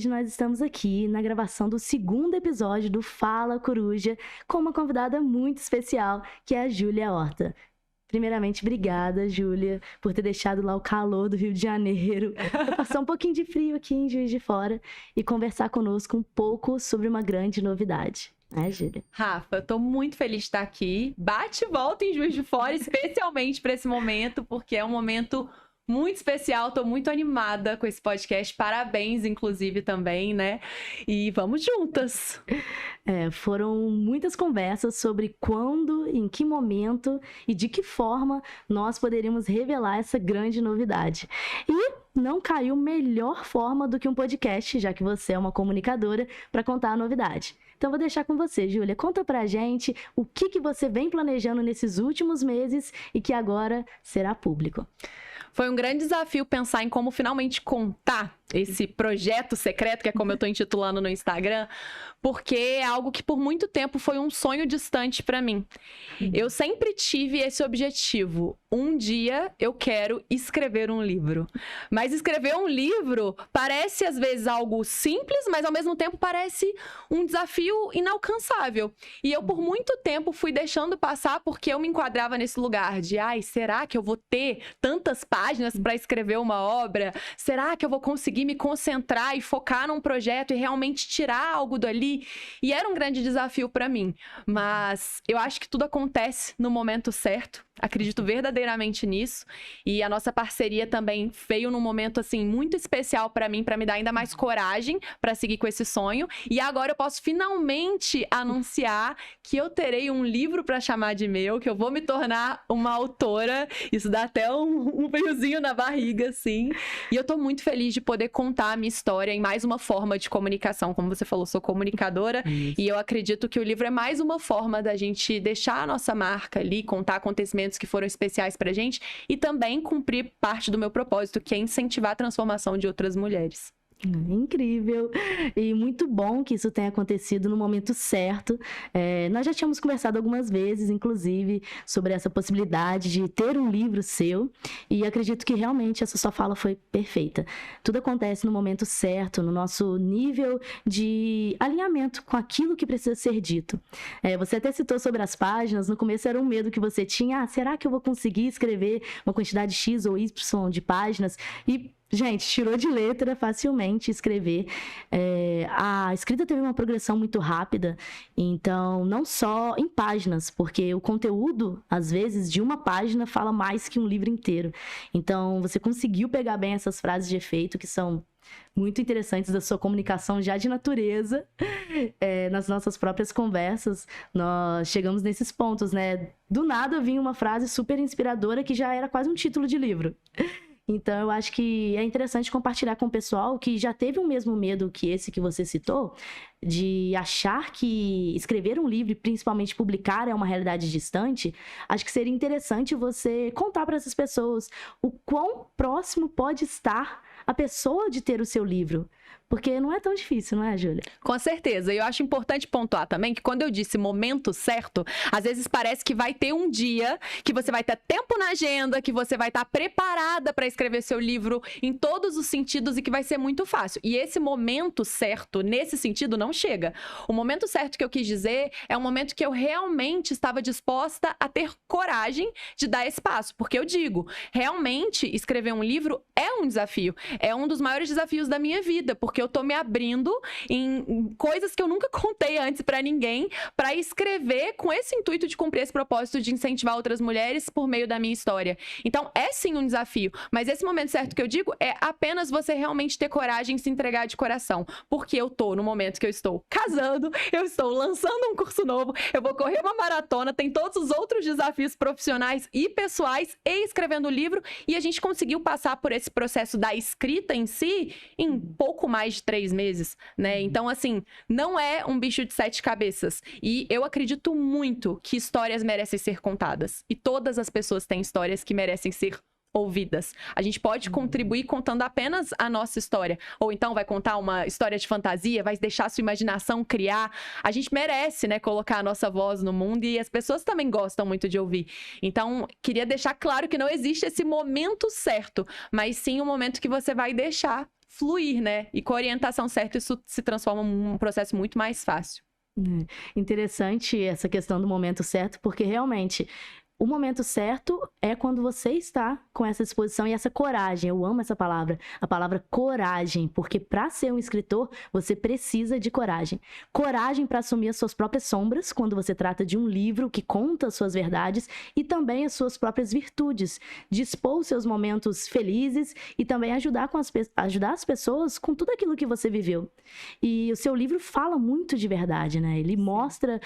hoje nós estamos aqui na gravação do segundo episódio do Fala Coruja com uma convidada muito especial, que é a Júlia Horta. Primeiramente, obrigada, Júlia, por ter deixado lá o calor do Rio de Janeiro, pra passar um pouquinho de frio aqui em Juiz de Fora e conversar conosco um pouco sobre uma grande novidade. Júlia? Rafa, eu tô muito feliz de estar aqui. Bate e volta em Juiz de Fora, especialmente para esse momento, porque é um momento muito especial. Tô muito animada com esse podcast. Parabéns, inclusive, também, né? E vamos juntas! Foram muitas conversas sobre quando, em que momento e de que forma nós poderíamos revelar essa grande novidade. E não caiu melhor forma do que um podcast, já que você é uma comunicadora, para contar a novidade. Então vou deixar com você, Júlia. Conta pra gente o que você vem planejando nesses últimos meses e que agora será público. Foi um grande desafio pensar em como finalmente contar esse projeto secreto, que é como eu tô intitulando no Instagram, porque é algo que por muito tempo foi um sonho distante para mim. Eu sempre tive esse objetivo. Um dia eu quero escrever um livro. Mas escrever um livro parece às vezes algo simples, mas ao mesmo tempo parece um desafio inalcançável. E eu por muito tempo fui deixando passar porque eu me enquadrava nesse lugar de, será que eu vou ter tantas páginas para escrever uma obra? Será que eu vou conseguir me concentrar e focar num projeto e realmente tirar algo dali? E era um grande desafio para mim. Mas eu acho que tudo acontece no momento certo. Acredito verdadeiramente nisso. E a nossa parceria também veio num momento assim muito especial para mim, para me dar ainda mais coragem para seguir com esse sonho. E agora eu posso finalmente anunciar que eu terei um livro para chamar de meu, que eu vou me tornar uma autora. Isso dá até um friozinho na barriga, assim. E eu tô muito feliz de poder contar a minha história em mais uma forma de comunicação. Como você falou, sou comunicadora. E eu acredito que o livro é mais uma forma da gente deixar a nossa marca ali, contar acontecimentos que foram especiais pra gente e também cumprir parte do meu propósito, que é incentivar a transformação de outras mulheres. Incrível! E muito bom que isso tenha acontecido no momento certo. Nós já tínhamos conversado algumas vezes, inclusive, sobre essa possibilidade de ter um livro seu, e acredito que realmente essa sua fala foi perfeita. Tudo acontece no momento certo, no nosso nível de alinhamento com aquilo que precisa ser dito. Você até citou sobre as páginas, no começo era um medo que você tinha, será que eu vou conseguir escrever uma quantidade X ou Y de páginas? E gente, tirou de letra facilmente escrever. A escrita teve uma progressão muito rápida, então não só em páginas, porque o conteúdo, às vezes, de uma página fala mais que um livro inteiro. Então, você conseguiu pegar bem essas frases de efeito que são muito interessantes da sua comunicação já de natureza. Nas nossas próprias conversas, nós chegamos nesses pontos, né? Do nada vinha uma frase super inspiradora que já era quase um título de livro. Então, eu acho que é interessante compartilhar com o pessoal que já teve o mesmo medo que esse que você citou, de achar que escrever um livro, e principalmente publicar, é uma realidade distante. Acho que seria interessante você contar para essas pessoas o quão próximo pode estar a pessoa de ter o seu livro. Porque não é tão difícil, não é, Júlia? Com certeza. E eu acho importante pontuar também que quando eu disse momento certo, às vezes parece que vai ter um dia que você vai ter tempo na agenda, que você vai estar preparada para escrever seu livro em todos os sentidos e que vai ser muito fácil. E esse momento certo, nesse sentido, não chega. O momento certo que eu quis dizer é um momento que eu realmente estava disposta a ter coragem de dar esse passo. Porque eu digo, realmente escrever um livro é um desafio. É um dos maiores desafios da minha vida, porque eu tô me abrindo em coisas que eu nunca contei antes pra ninguém, pra escrever com esse intuito de cumprir esse propósito de incentivar outras mulheres por meio da minha história. Então, é sim um desafio, mas esse momento certo que eu digo é apenas você realmente ter coragem e se entregar de coração, porque eu tô no momento que eu estou casando, eu estou lançando um curso novo, eu vou correr uma maratona, tem todos os outros desafios profissionais e pessoais e escrevendo o livro, e a gente conseguiu passar por esse processo da escrita em si em pouco mais de 3 meses, né? Então, assim, não é um bicho de 7 cabeças. E eu acredito muito que histórias merecem ser contadas. E todas as pessoas têm histórias que merecem ser ouvidas. A gente pode contribuir contando apenas a nossa história. Ou então vai contar uma história de fantasia, vai deixar a sua imaginação criar. A gente merece, né, colocar a nossa voz no mundo e as pessoas também gostam muito de ouvir. Então, queria deixar claro que não existe esse momento certo, mas sim o momento que você vai deixar fluir, né? E com a orientação certa, isso se transforma num processo muito mais fácil. Interessante essa questão do momento certo, porque realmente o momento certo é quando você está com essa disposição e essa coragem. Eu amo essa palavra, a palavra coragem, porque para ser um escritor, você precisa de coragem. Coragem para assumir as suas próprias sombras, quando você trata de um livro que conta as suas verdades e também as suas próprias virtudes. Dispor os seus momentos felizes e também ajudar as pessoas com tudo aquilo que você viveu. E o seu livro fala muito de verdade, né? Ele mostra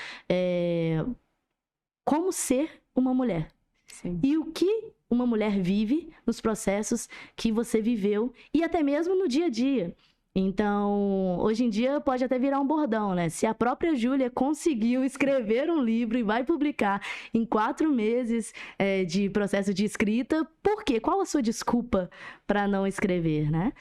como ser uma mulher. Sim. E o que uma mulher vive nos processos que você viveu e até mesmo no dia a dia. Então, hoje em dia pode até virar um bordão, né? Se a própria Júlia conseguiu escrever um livro e vai publicar em 4 meses de processo de escrita, por quê? Qual a sua desculpa para não escrever, né?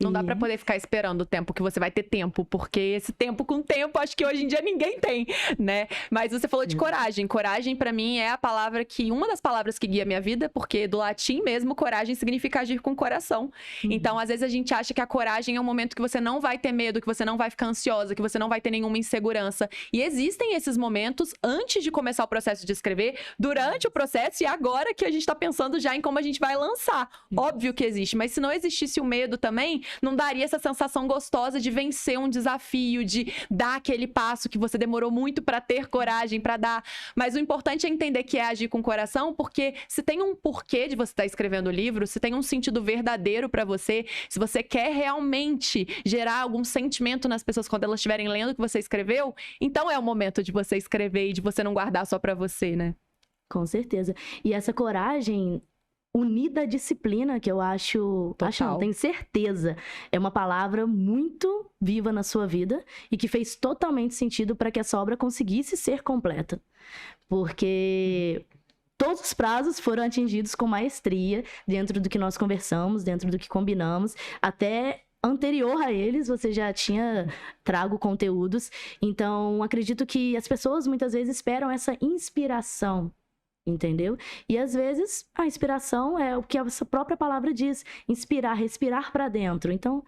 Não dá pra poder ficar esperando o tempo que você vai ter tempo, porque esse tempo com tempo, acho que hoje em dia ninguém tem, né? Mas você falou de coragem. Coragem, pra mim, é a palavra uma das palavras que guia a minha vida, porque do latim mesmo, coragem significa agir com o coração. Então, às vezes a gente acha que a coragem é um momento que você não vai ter medo, que você não vai ficar ansiosa, que você não vai ter nenhuma insegurança. E existem esses momentos antes de começar o processo de escrever, durante o processo e agora que a gente tá pensando já em como a gente vai lançar. Óbvio que existe, mas se não existisse o medo também, não daria essa sensação gostosa de vencer um desafio, de dar aquele passo que você demorou muito para ter coragem para dar. Mas o importante é entender que é agir com o coração, porque se tem um porquê de você estar escrevendo o livro, se tem um sentido verdadeiro para você, se você quer realmente gerar algum sentimento nas pessoas quando elas estiverem lendo o que você escreveu, então é o momento de você escrever e de você não guardar só para você, né? Com certeza. E essa coragem unida à disciplina, que eu acho, não, tenho certeza, é uma palavra muito viva na sua vida e que fez totalmente sentido para que essa obra conseguisse ser completa. Porque todos os prazos foram atingidos com maestria, dentro do que nós conversamos, dentro do que combinamos, até anterior a eles, você já tinha trago conteúdos. Então, acredito que as pessoas muitas vezes esperam essa inspiração, entendeu? E às vezes a inspiração é o que essa própria palavra diz, inspirar, respirar para dentro. Então,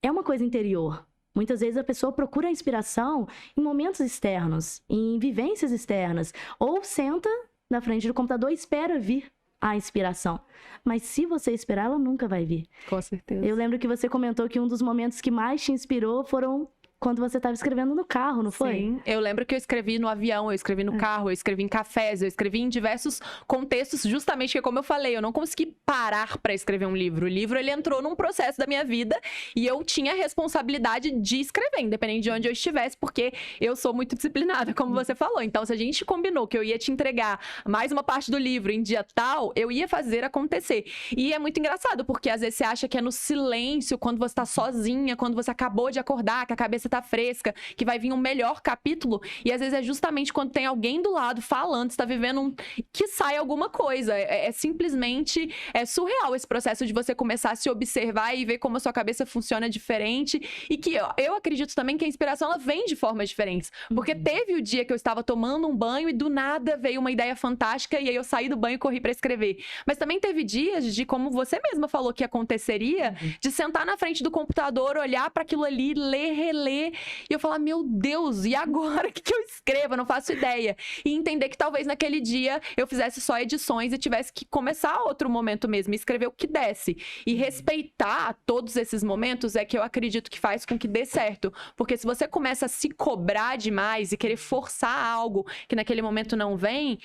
é uma coisa interior. Muitas vezes a pessoa procura a inspiração em momentos externos, em vivências externas, ou senta na frente do computador e espera vir a inspiração. Mas se você esperar, ela nunca vai vir. Com certeza. Eu lembro que você comentou que um dos momentos que mais te inspirou foram quando você estava escrevendo no carro, não foi? Sim, eu lembro que eu escrevi no avião, eu escrevi no carro, eu escrevi em cafés, eu escrevi em diversos contextos, justamente que, como eu falei, eu não consegui parar para escrever um livro. O livro, ele entrou num processo da minha vida e eu tinha a responsabilidade de escrever, independente de onde eu estivesse, porque eu sou muito disciplinada, como você falou. Então, se a gente combinou que eu ia te entregar mais uma parte do livro em dia tal, eu ia fazer acontecer. E é muito engraçado, porque às vezes você acha que é no silêncio, quando você tá sozinha, quando você acabou de acordar, que a cabeça tá fresca, que vai vir um melhor capítulo, e às vezes é justamente quando tem alguém do lado falando, você tá vivendo que sai alguma coisa. É simplesmente surreal esse processo de você começar a se observar e ver como a sua cabeça funciona diferente, e que eu acredito também que a inspiração, ela vem de formas diferentes, porque teve o dia que eu estava tomando um banho e do nada veio uma ideia fantástica e aí eu saí do banho e corri para escrever. Mas também teve dias de, como você mesma falou que aconteceria, de sentar na frente do computador, olhar para aquilo ali, ler, reler, e eu falar, meu Deus, e agora? O que eu escrevo? Eu não faço ideia. E entender que talvez naquele dia eu fizesse só edições e tivesse que começar outro momento mesmo, e escrever o que desse. E respeitar todos esses momentos é que eu acredito que faz com que dê certo. Porque se você começa a se cobrar demais e querer forçar algo que naquele momento não vem,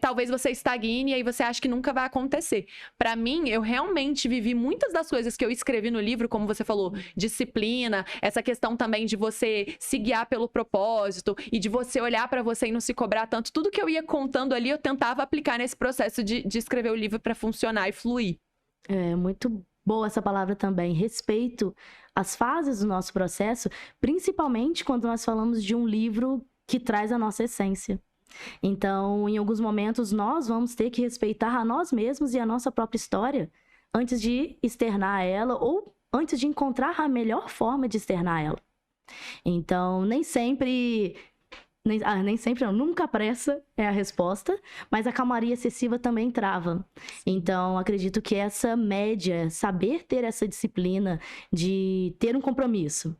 talvez você estagne e aí você acha que nunca vai acontecer. Pra mim, eu realmente vivi muitas das coisas que eu escrevi no livro, como você falou, disciplina, essa questão também de você se guiar pelo propósito e de você olhar pra você e não se cobrar tanto. Tudo que eu ia contando ali, eu tentava aplicar nesse processo de escrever o livro pra funcionar e fluir. É muito boa essa palavra também. Respeito as fases do nosso processo, principalmente quando nós falamos de um livro que traz a nossa essência. Então, em alguns momentos, nós vamos ter que respeitar a nós mesmos e a nossa própria história antes de externar ela ou antes de encontrar a melhor forma de externar ela. Então, nem sempre Nem sempre não, nunca pressa é a resposta, mas a calmaria excessiva também trava. Então, acredito que essa média, saber ter essa disciplina de ter um compromisso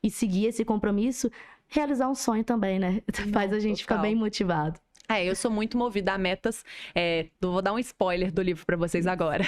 e seguir esse compromisso, realizar um sonho também, né? Faz a gente ficar bem motivado. Eu sou muito movida a metas. Vou dar um spoiler do livro para vocês agora.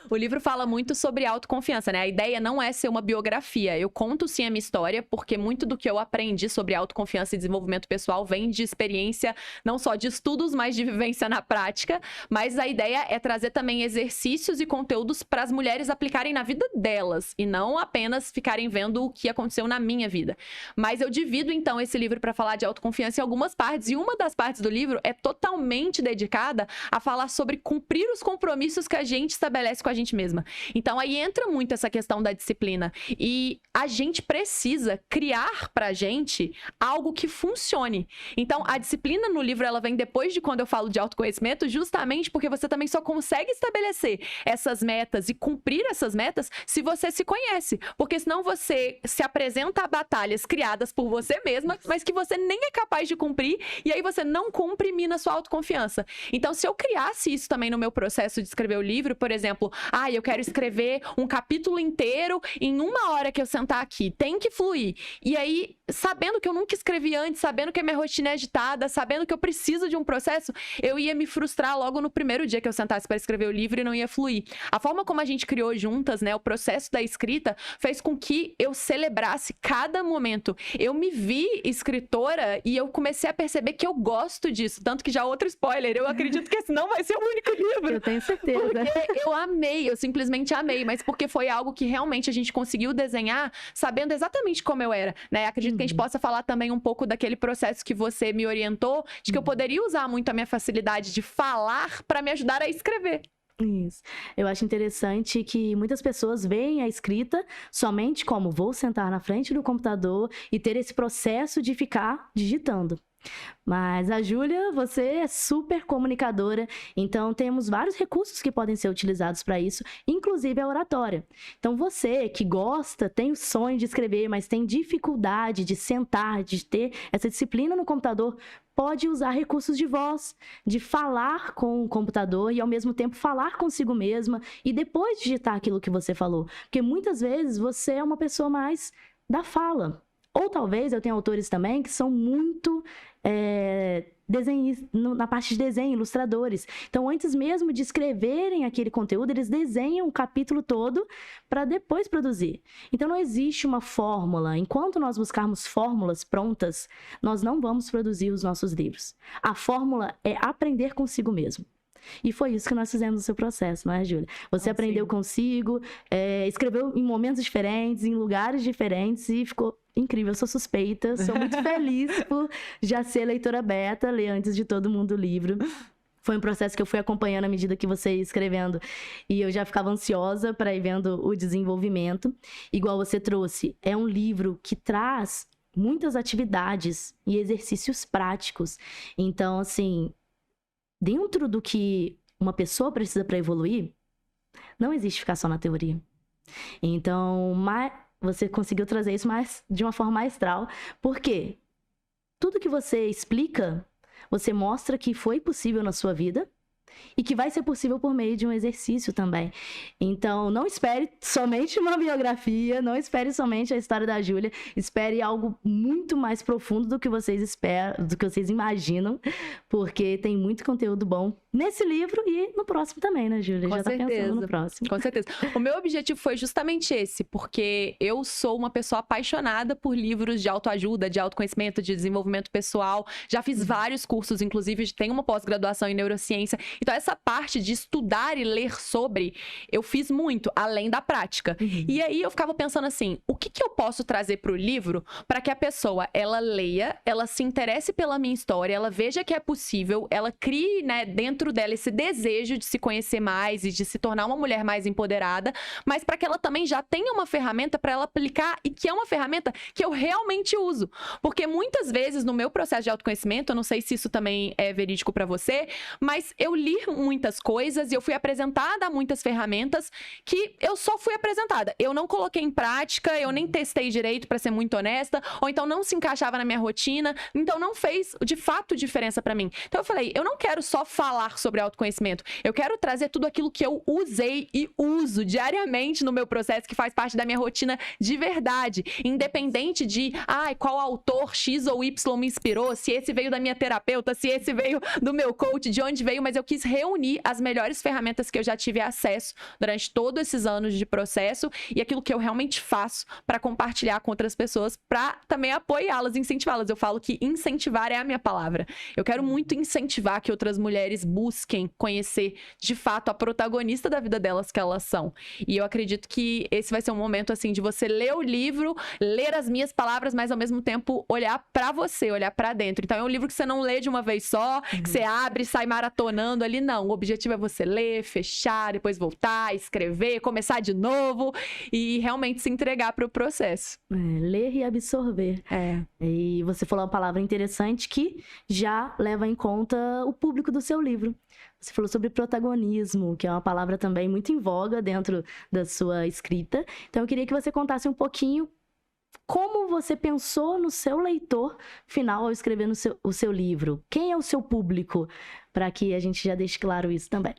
O livro fala muito sobre autoconfiança, né? A ideia não é ser uma biografia. Eu conto sim a minha história, porque muito do que eu aprendi sobre autoconfiança e desenvolvimento pessoal vem de experiência, não só de estudos, mas de vivência na prática. Mas a ideia é trazer também exercícios e conteúdos para as mulheres aplicarem na vida delas, e não apenas ficarem vendo o que aconteceu na minha vida. Mas eu divido, então, esse livro para falar de autoconfiança em algumas partes, e uma das partes do livro é totalmente dedicada a falar sobre cumprir os compromissos que a gente estabelece com a gente mesma. Então, aí entra muito essa questão da disciplina. E a gente precisa criar pra gente algo que funcione. Então, a disciplina no livro, ela vem depois de quando eu falo de autoconhecimento, justamente porque você também só consegue estabelecer essas metas e cumprir essas metas se você se conhece. Porque senão você se apresenta a batalhas criadas por você mesma, mas que você nem é capaz de cumprir, e aí você não cumpre mina sua autoconfiança. Então, se eu criasse isso também no meu processo de escrever o livro, por exemplo, eu quero escrever um capítulo inteiro em 1 hora que eu sentar aqui, tem que fluir. E aí, sabendo que eu nunca escrevi antes, sabendo que a minha rotina é agitada, sabendo que eu preciso de um processo, eu ia me frustrar logo no primeiro dia que eu sentasse para escrever o livro e não ia fluir. A forma como a gente criou juntas, né, o processo da escrita, fez com que eu celebrasse cada momento. Eu me vi escritora e eu comecei a perceber que eu gosto disso. Tanto que já outro spoiler, eu acredito que esse não vai ser o único livro. Eu tenho certeza. Porque eu amei, eu simplesmente amei, mas porque foi algo que realmente a gente conseguiu desenhar sabendo exatamente como eu era, né? Acredito que a gente possa falar também um pouco daquele processo que você me orientou, de que eu poderia usar muito a minha facilidade de falar para me ajudar a escrever. Isso. Eu acho interessante que muitas pessoas veem a escrita somente como vou sentar na frente do computador e ter esse processo de ficar digitando. Mas a Júlia, você é super comunicadora, então temos vários recursos que podem ser utilizados para isso, inclusive a oratória. Então você que gosta, tem o sonho de escrever, mas tem dificuldade de sentar, de ter essa disciplina no computador, pode usar recursos de voz, de falar com o computador e ao mesmo tempo falar consigo mesma e depois digitar aquilo que você falou. Porque muitas vezes você é uma pessoa mais da fala. Ou talvez eu tenha autores também que são muito na parte de desenho, ilustradores. Então, antes mesmo de escreverem aquele conteúdo, eles desenham o capítulo todo para depois produzir. Então, não existe uma fórmula. Enquanto nós buscarmos fórmulas prontas, nós não vamos produzir os nossos livros. A fórmula é aprender consigo mesmo. E foi isso que nós fizemos no seu processo, não é, Júlia? Você aprendeu consigo, escreveu em momentos diferentes, em lugares diferentes e ficou incrível. Eu sou suspeita, sou muito feliz por já ser leitora beta, ler antes de todo mundo o livro. Foi um processo que eu fui acompanhando à medida que você ia escrevendo e eu já ficava ansiosa para ir vendo o desenvolvimento. Igual você trouxe, é um livro que traz muitas atividades e exercícios práticos. Então, assim, dentro do que uma pessoa precisa para evoluir, não existe ficar só na teoria. Então, você conseguiu trazer isso de uma forma maestral. Por quê? Tudo que você explica, você mostra que foi possível na sua vida e que vai ser possível por meio de um exercício também. Então, não espere somente uma biografia, não espere somente a história da Júlia, espere algo muito mais profundo do que vocês esperam, do que vocês imaginam, porque tem muito conteúdo bom nesse livro e no próximo também, né, Júlia? Já tá pensando no próximo. Com certeza. O meu objetivo foi justamente esse, porque eu sou uma pessoa apaixonada por livros de autoajuda, de autoconhecimento, de desenvolvimento pessoal. Já fiz vários cursos, inclusive tenho uma pós-graduação em neurociência. Então, essa parte de estudar e ler sobre, eu fiz muito, além da prática. E aí, eu ficava pensando assim, o que eu posso trazer para o livro para que a pessoa, ela leia, ela se interesse pela minha história, ela veja que é possível, ela crie, né, dentro dela esse desejo de se conhecer mais e de se tornar uma mulher mais empoderada, mas para que ela também já tenha uma ferramenta para ela aplicar e que é uma ferramenta que eu realmente uso. Porque muitas vezes, no meu processo de autoconhecimento, eu não sei se isso também é verídico para você, mas eu li li muitas coisas e eu fui apresentada a muitas ferramentas que eu só fui apresentada. Eu não coloquei em prática, eu nem testei direito, pra ser muito honesta, ou então não se encaixava na minha rotina, então não fez de fato diferença pra mim. Então eu falei, eu não quero só falar sobre autoconhecimento, eu quero trazer tudo aquilo que eu usei e uso diariamente no meu processo, que faz parte da minha rotina de verdade, independente de qual autor X ou Y me inspirou, se esse veio da minha terapeuta, se esse veio do meu coach, de onde veio, mas eu quis reunir as melhores ferramentas que eu já tive acesso durante todos esses anos de processo e aquilo que eu realmente faço para compartilhar com outras pessoas, para também apoiá-las, incentivá-las. Eu falo que incentivar é a minha palavra. Eu quero muito incentivar que outras mulheres busquem conhecer de fato a protagonista da vida delas, que elas são. E eu acredito que esse vai ser um momento assim de você ler o livro, ler as minhas palavras, mas ao mesmo tempo olhar para você, olhar para dentro. Então é um livro que você não lê de uma vez só, que você abre e sai maratonando ali, não. O objetivo é você ler, fechar, depois voltar, escrever, começar de novo e realmente se entregar para o processo. Ler e absorver. E você falou uma palavra interessante que já leva em conta o público do seu livro. Você falou sobre protagonismo, que é uma palavra também muito em voga dentro da sua escrita. Então eu queria que você contasse um pouquinho como você pensou no seu leitor final ao escrever o seu livro. Quem é o seu público? Para que a gente já deixe claro isso também.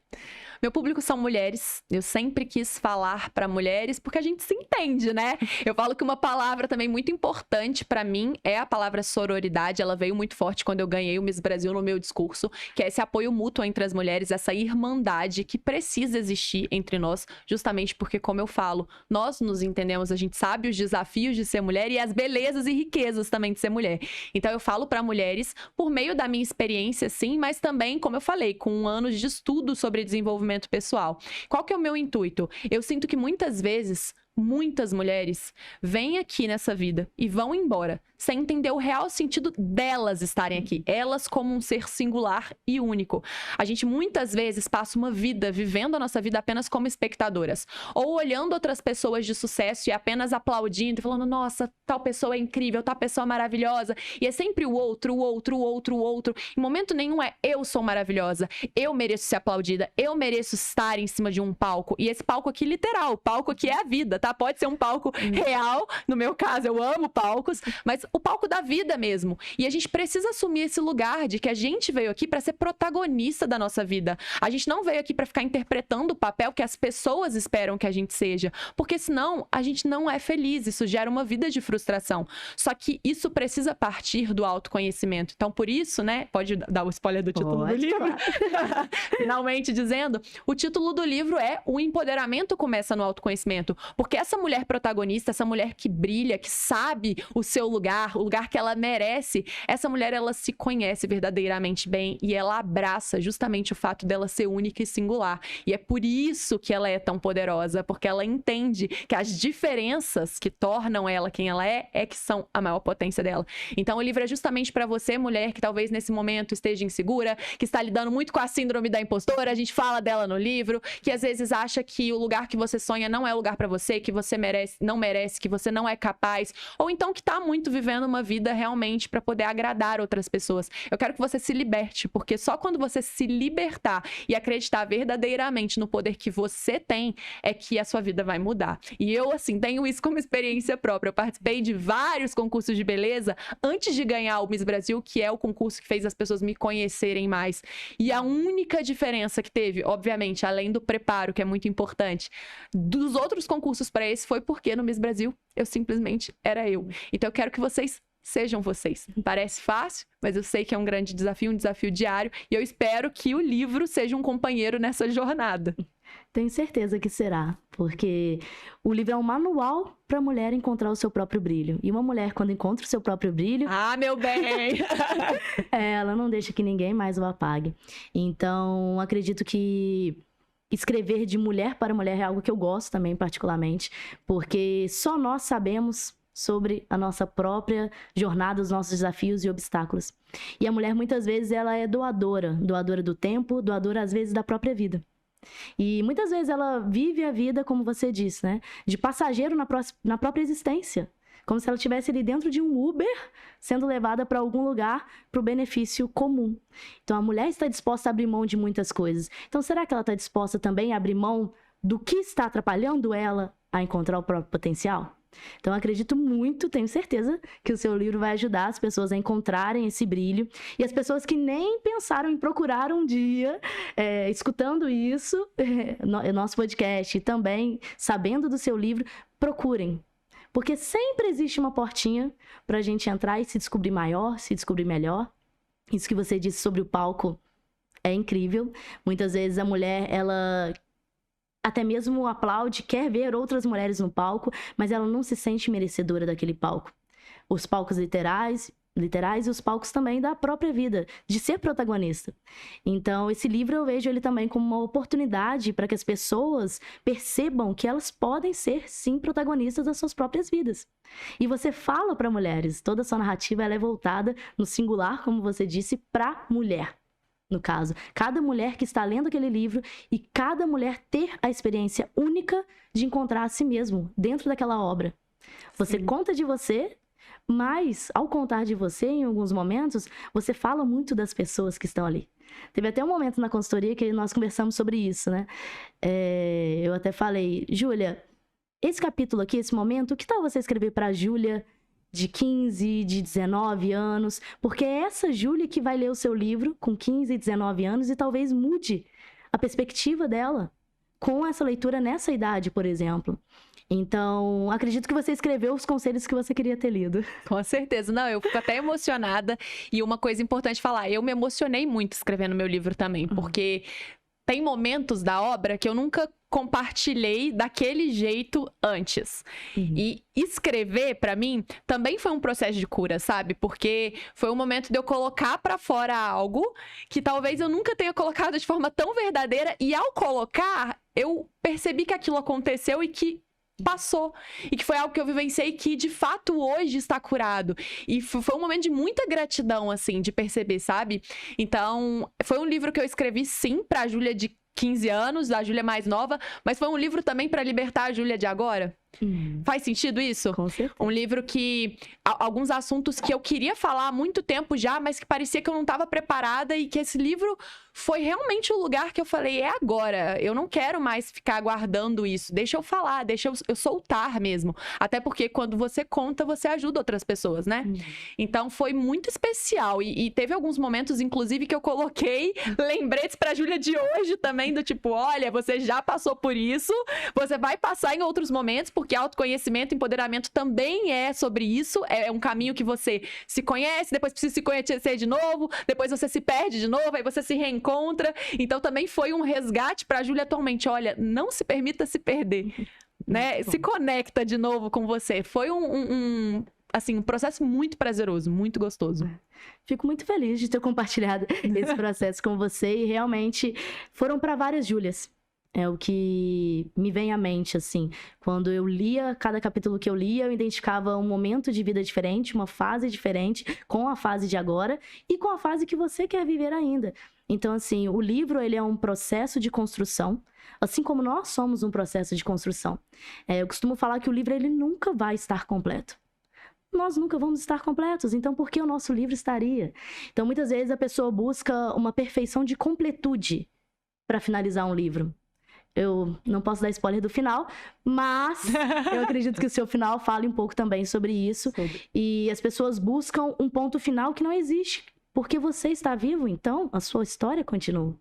Meu público são mulheres. Eu sempre quis falar para mulheres, porque a gente se entende, né? Eu falo que uma palavra também muito importante para mim é a palavra sororidade. Ela veio muito forte quando eu ganhei o Miss Brasil no meu discurso, que é esse apoio mútuo entre as mulheres, essa irmandade que precisa existir entre nós, justamente porque, como eu falo, nós nos entendemos, a gente sabe os desafios de ser mulher e as belezas e riquezas também de ser mulher. Então eu falo para mulheres por meio da minha experiência, sim, mas também, como eu falei, com anos de estudo sobre desenvolvimento pessoal. Qual que é o meu intuito? Eu sinto que muitas vezes muitas mulheres vêm aqui nessa vida e vão embora sem entender o real sentido delas estarem aqui. Elas como um ser singular e único. A gente muitas vezes passa uma vida vivendo a nossa vida apenas como espectadoras. Ou olhando outras pessoas de sucesso e apenas aplaudindo e falando, nossa, tal pessoa é incrível, tal pessoa é maravilhosa. E é sempre o outro, o outro, o outro, o outro. Em momento nenhum é eu sou maravilhosa, eu mereço ser aplaudida, eu mereço estar em cima de um palco. E esse palco aqui literal, o palco aqui é a vida, tá? Pode ser um palco real, no meu caso eu amo palcos, mas o palco da vida mesmo. E a gente precisa assumir esse lugar de que a gente veio aqui para ser protagonista da nossa vida. A gente não veio aqui para ficar interpretando o papel que as pessoas esperam que a gente seja, porque senão a gente não é feliz, isso gera uma vida de frustração. Só que isso precisa partir do autoconhecimento. Então por isso, né, pode dar o spoiler do título do livro? Claro. Finalmente dizendo, o título do livro é O Empoderamento Começa no Autoconhecimento, porque essa mulher protagonista, essa mulher que brilha, que sabe o seu lugar, o lugar que ela merece, essa mulher, ela se conhece verdadeiramente bem e ela abraça justamente o fato dela ser única e singular. E é por isso que ela é tão poderosa, porque ela entende que as diferenças que tornam ela quem ela é que são a maior potência dela. Então o livro é justamente para você, mulher, que talvez nesse momento esteja insegura, que está lidando muito com a síndrome da impostora, a gente fala dela no livro, que às vezes acha que o lugar que você sonha não é o lugar para você, que você não merece, que você não é capaz, ou então que está muito vivendo uma vida realmente para poder agradar outras pessoas. Eu quero que você se liberte, porque só quando você se libertar e acreditar verdadeiramente no poder que você tem, é que a sua vida vai mudar. E eu, assim, tenho isso como experiência própria. Eu participei de vários concursos de beleza antes de ganhar o Miss Brasil, que é o concurso que fez as pessoas me conhecerem mais. E a única diferença que teve, obviamente, além do preparo, que é muito importante, dos outros concursos para esse foi porque no Miss Brasil eu simplesmente era eu. Então eu quero que vocês sejam vocês. Parece fácil, mas eu sei que é um grande desafio, um desafio diário, e eu espero que o livro seja um companheiro nessa jornada. Tenho certeza que será, porque o livro é um manual para a mulher encontrar o seu próprio brilho. E uma mulher, quando encontra o seu próprio brilho... Ah, meu bem! Ela não deixa que ninguém mais o apague. Então, acredito que escrever de mulher para mulher é algo que eu gosto também, particularmente, porque só nós sabemos sobre a nossa própria jornada, os nossos desafios e obstáculos. E a mulher, muitas vezes, ela é doadora do tempo, doadora, às vezes, da própria vida. E muitas vezes ela vive a vida, como você disse, né? De passageiro na própria existência. como se ela estivesse ali dentro de um Uber, sendo levada para algum lugar para o benefício comum. Então, a mulher está disposta a abrir mão de muitas coisas. Então, será que ela está disposta também a abrir mão do que está atrapalhando ela a encontrar o próprio potencial? Então, eu acredito muito, tenho certeza que o seu livro vai ajudar as pessoas a encontrarem esse brilho. E as pessoas que nem pensaram em procurar um dia, escutando isso, nosso podcast, e também sabendo do seu livro, procurem. Porque sempre existe uma portinha para a gente entrar e se descobrir maior, se descobrir melhor. Isso que você disse sobre o palco é incrível. Muitas vezes a mulher, ela até mesmo aplaude, quer ver outras mulheres no palco, mas ela não se sente merecedora daquele palco. Os palcos literais e os palcos também da própria vida, de ser protagonista. Então, esse livro eu vejo ele também como uma oportunidade para que as pessoas percebam que elas podem ser, sim, protagonistas das suas próprias vidas. E você fala para mulheres, toda a sua narrativa ela é voltada no singular, como você disse, para mulher. No caso, cada mulher que está lendo aquele livro e cada mulher ter a experiência única de encontrar a si mesmo dentro daquela obra. Você conta de você, mas ao contar de você, em alguns momentos, você fala muito das pessoas que estão ali. Teve até um momento na consultoria que nós conversamos sobre isso, né? Eu até falei, Júlia, esse capítulo aqui, esse momento, que tal você escrever para a Júlia de 15, de 19 anos, porque é essa Júlia que vai ler o seu livro com 15, 19 anos e talvez mude a perspectiva dela com essa leitura nessa idade, por exemplo. Então, acredito que você escreveu os conselhos que você queria ter lido. Com certeza. Não, eu fico até emocionada. E uma coisa importante falar, eu me emocionei muito escrevendo meu livro também, porque tem momentos da obra que eu nunca compartilhei daquele jeito antes. E escrever, pra mim, também foi um processo de cura, sabe? Porque foi um momento de eu colocar pra fora algo que talvez eu nunca tenha colocado de forma tão verdadeira. E ao colocar, eu percebi que aquilo aconteceu e que passou. E que foi algo que eu vivenciei e que, de fato, hoje está curado. E foi um momento de muita gratidão, assim, de perceber, sabe? Então, foi um livro que eu escrevi, sim, pra Júlia de 15 anos, a Júlia mais nova, mas foi um livro também para libertar a Júlia de agora. Faz sentido isso? Com certeza. Um livro que... alguns assuntos que eu queria falar há muito tempo já, mas que parecia que eu não estava preparada e que esse livro foi realmente o lugar que eu falei, é agora. Eu não quero mais ficar aguardando isso. Deixa eu falar, deixa eu soltar mesmo. Até porque quando você conta, você ajuda outras pessoas, né? Então foi muito especial. E teve alguns momentos, inclusive, que eu coloquei lembretes pra Júlia de hoje também, do tipo, olha, você já passou por isso, você vai passar em outros momentos, porque autoconhecimento, empoderamento também é sobre isso. É um caminho que você se conhece, depois precisa se conhecer de novo, depois você se perde de novo, aí você se reencontra. Então também foi um resgate para a Júlia atualmente. Olha, não se permita se perder, né? Se conecta de novo com você. Foi assim, um processo muito prazeroso, muito gostoso. Fico muito feliz de ter compartilhado esse processo com você e realmente foram para várias Júlias. É o que me vem à mente, assim. Quando eu lia, cada capítulo que eu lia, eu identificava um momento de vida diferente, uma fase diferente, com a fase de agora e com a fase que você quer viver ainda. Então, assim, o livro, ele é um processo de construção, assim como nós somos um processo de construção. Eu costumo falar que o livro, ele nunca vai estar completo. Nós nunca vamos estar completos, então por que o nosso livro estaria? Então, muitas vezes a pessoa busca uma perfeição de completude para finalizar um livro. Eu não posso dar spoiler do final, mas eu acredito que o seu final fale um pouco também sobre isso. E as pessoas buscam um ponto final que não existe. Porque você está vivo, então a sua história continua.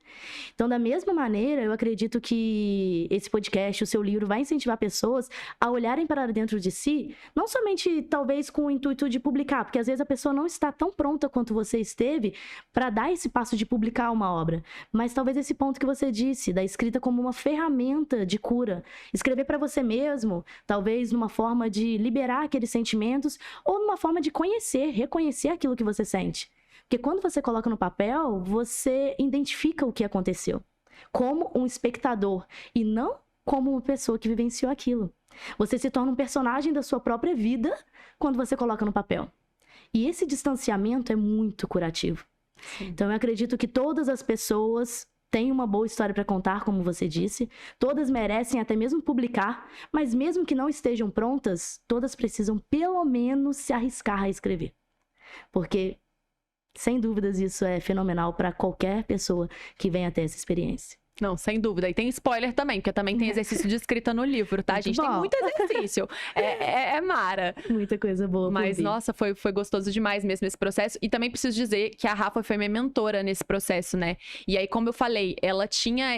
Então, da mesma maneira, eu acredito que esse podcast, o seu livro, vai incentivar pessoas a olharem para dentro de si, não somente, talvez, com o intuito de publicar, porque às vezes a pessoa não está tão pronta quanto você esteve para dar esse passo de publicar uma obra, mas talvez esse ponto que você disse, da escrita como uma ferramenta de cura. Escrever para você mesmo, talvez numa forma de liberar aqueles sentimentos ou numa forma de conhecer, reconhecer aquilo que você sente. Porque quando você coloca no papel, você identifica o que aconteceu como um espectador e não como uma pessoa que vivenciou aquilo. Você se torna um personagem da sua própria vida quando você coloca no papel. E esse distanciamento é muito curativo. Sim. Então, eu acredito que todas as pessoas têm uma boa história para contar, como você disse. Todas merecem até mesmo publicar, mas mesmo que não estejam prontas, todas precisam pelo menos se arriscar a escrever. Porque, sem dúvidas, isso é fenomenal para qualquer pessoa que venha ter essa experiência. Não, sem dúvida. E tem spoiler também, porque também tem exercício de escrita no livro, tá? A gente tem muito exercício. É mara. Muita coisa boa. Mas, nossa, foi gostoso demais mesmo esse processo. E também preciso dizer que a Rafa foi minha mentora nesse processo, né? E aí, como eu falei, ela tinha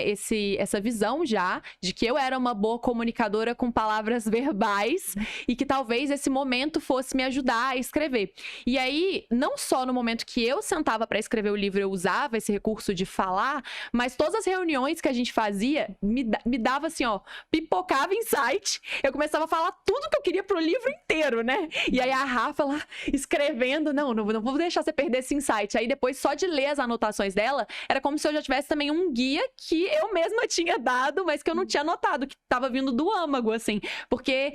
essa visão já de que eu era uma boa comunicadora com palavras verbais e que talvez esse momento fosse me ajudar a escrever. E aí, não só no momento que eu sentava para escrever o livro, eu usava esse recurso de falar, mas todas as reuniões que a gente fazia, me dava assim, ó, pipocava insight, eu começava a falar tudo que eu queria pro livro inteiro, né? E aí a Rafa lá, escrevendo, não vou deixar você perder esse insight. Aí depois, só de ler as anotações dela, era como se eu já tivesse também um guia que eu mesma tinha dado, mas que eu não tinha anotado, que tava vindo do âmago, assim. Porque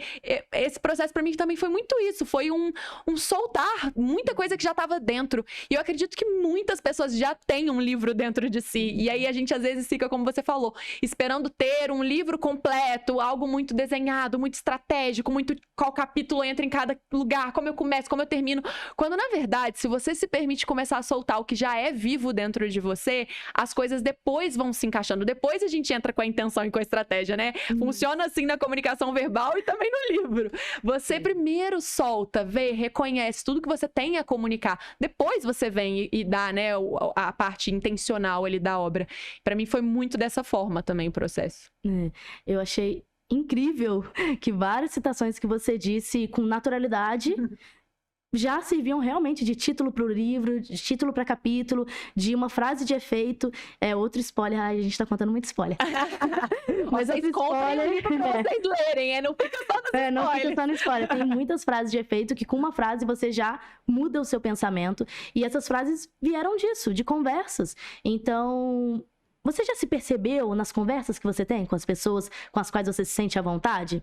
esse processo pra mim também foi muito isso, foi um soltar muita coisa que já tava dentro. E eu acredito que muitas pessoas já têm um livro dentro de si. E aí a gente às vezes fica, como você falou, esperando ter um livro completo, algo muito desenhado, muito estratégico, muito qual capítulo entra em cada lugar, como eu começo, como eu termino. Quando, na verdade, se você se permite começar a soltar o que já é vivo dentro de você, as coisas depois vão se encaixando. Depois a gente entra com a intenção e com a estratégia, né? Funciona assim na comunicação verbal e também no livro. Você primeiro solta, vê, reconhece tudo que você tem a comunicar. Depois você vem e dá, né, a parte intencional ali da obra. Pra mim foi muito dessa forma também o processo. Eu achei incrível que várias citações que você disse com naturalidade já serviam realmente de título para o livro, de título para capítulo, de uma frase de efeito. Outro spoiler, a gente tá contando muito spoiler. Mas vocês spoiler pra vocês lerem, não fica só no spoiler. Não fica só no spoiler. Tem muitas frases de efeito que com uma frase você já muda o seu pensamento. E essas frases vieram disso, de conversas. Então, você já se percebeu nas conversas que você tem com as pessoas com as quais você se sente à vontade?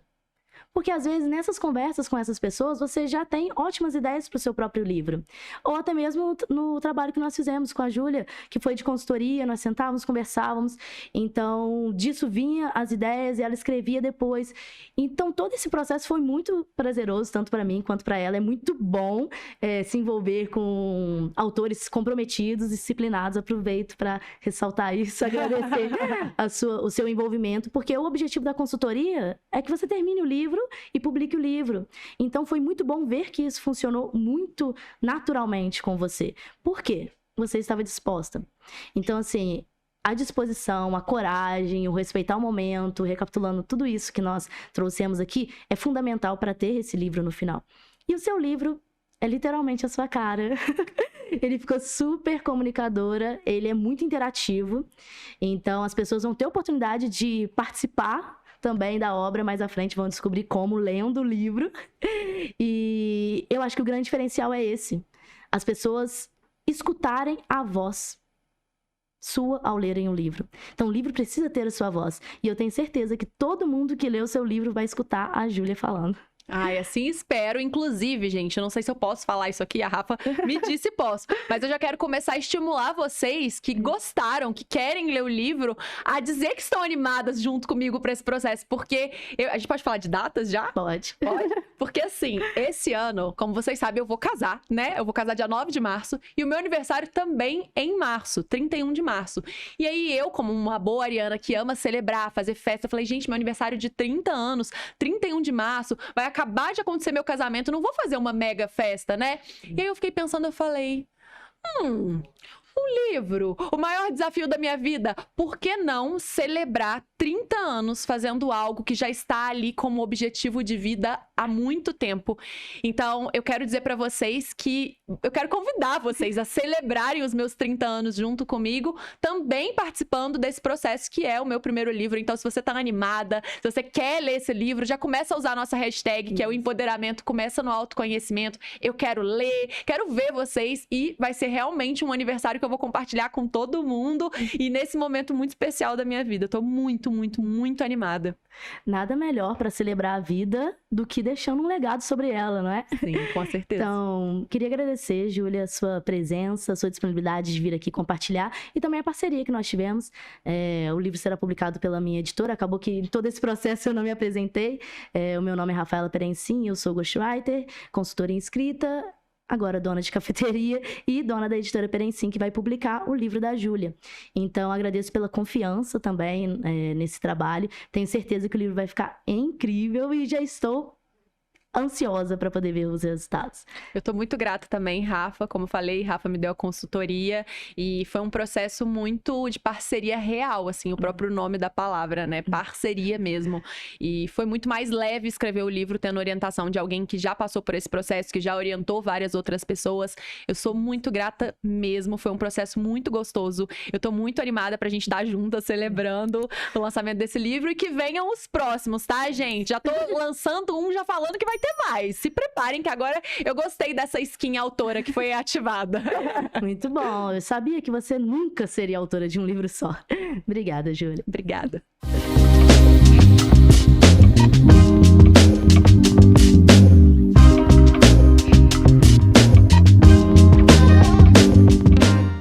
Porque, às vezes, nessas conversas com essas pessoas, você já tem ótimas ideias para o seu próprio livro. Ou até mesmo no trabalho que nós fizemos com a Júlia, que foi de consultoria, nós sentávamos, conversávamos. Então, disso vinha as ideias e ela escrevia depois. Então, todo esse processo foi muito prazeroso, tanto para mim quanto para ela. É muito bom se envolver com autores comprometidos, disciplinados. Aproveito para ressaltar isso, agradecer o seu envolvimento, porque o objetivo da consultoria é que você termine o livro e publique o livro. Então, foi muito bom ver que isso funcionou muito naturalmente com você. Por quê? Você estava disposta. Então, assim, a disposição, a coragem, o respeitar o momento, recapitulando tudo isso que nós trouxemos aqui, é fundamental para ter esse livro no final. E o seu livro é literalmente a sua cara. Ele ficou super comunicadora, ele é muito interativo. Então, as pessoas vão ter oportunidade de participar também da obra, mais à frente vão descobrir como, lendo o livro. E eu acho que o grande diferencial é esse. As pessoas escutarem a voz sua ao lerem o livro. Então, o livro precisa ter a sua voz. E eu tenho certeza que todo mundo que lê o seu livro vai escutar a Júlia falando. Ai, assim espero. Inclusive, gente, eu não sei se eu posso falar isso aqui, a Rafa me disse posso. Mas eu já quero começar a estimular vocês que gostaram, que querem ler o livro, a dizer que estão animadas junto comigo para esse processo. Porque a gente pode falar de datas já? Pode. Pode? Porque assim, esse ano, como vocês sabem, eu vou casar, né? Eu vou casar dia 9 de março e o meu aniversário também é em março, 31 de março. E aí eu, como uma boa ariana que ama celebrar, fazer festa, eu falei, gente, meu aniversário de 30 anos, 31 de março, vai acabar de acontecer meu casamento, não vou fazer uma mega festa, né? E aí eu fiquei pensando, eu falei, um livro, o maior desafio da minha vida, por que não celebrar 30 anos fazendo algo que já está ali como objetivo de vida há muito tempo? Então, eu quero dizer para vocês que eu quero convidar vocês a celebrarem os meus 30 anos junto comigo, também participando desse processo que é o meu primeiro livro. Então, se você tá animada, se você quer ler esse livro, já começa a usar a nossa hashtag, que é o empoderamento, começa no autoconhecimento. Eu quero ler, quero ver vocês e vai ser realmente um aniversário que eu vou vou compartilhar com todo mundo e nesse momento muito especial da minha vida. Eu tô muito, muito, muito animada. Nada melhor para celebrar a vida do que deixando um legado sobre ela, não é? Sim, com certeza. Então, queria agradecer, Júlia, a sua presença, a sua disponibilidade de vir aqui compartilhar e também a parceria que nós tivemos. O livro será publicado pela minha editora. Acabou que em todo esse processo eu não me apresentei. O meu nome é Rafaela Perencin, eu sou ghostwriter, consultora em escrita, agora dona de cafeteria e dona da editora Perencin, que vai publicar o livro da Júlia. Então, agradeço pela confiança também nesse trabalho. Tenho certeza que o livro vai ficar incrível e já estou ansiosa para poder ver os resultados. Eu tô muito grata também, Rafa. Como falei, Rafa me deu a consultoria e foi um processo muito de parceria real, assim, o próprio nome da palavra, né? Parceria mesmo. E foi muito mais leve escrever o livro tendo orientação de alguém que já passou por esse processo, que já orientou várias outras pessoas. Eu sou muito grata mesmo. Foi um processo muito gostoso. Eu tô muito animada pra gente estar juntas celebrando o lançamento desse livro e que venham os próximos, tá, gente? Já tô lançando um, já falando que vai ter mais. Se preparem que agora eu gostei dessa skin autora que foi ativada. Muito bom. Eu sabia que você nunca seria autora de um livro só. Obrigada, Júlia. Obrigada.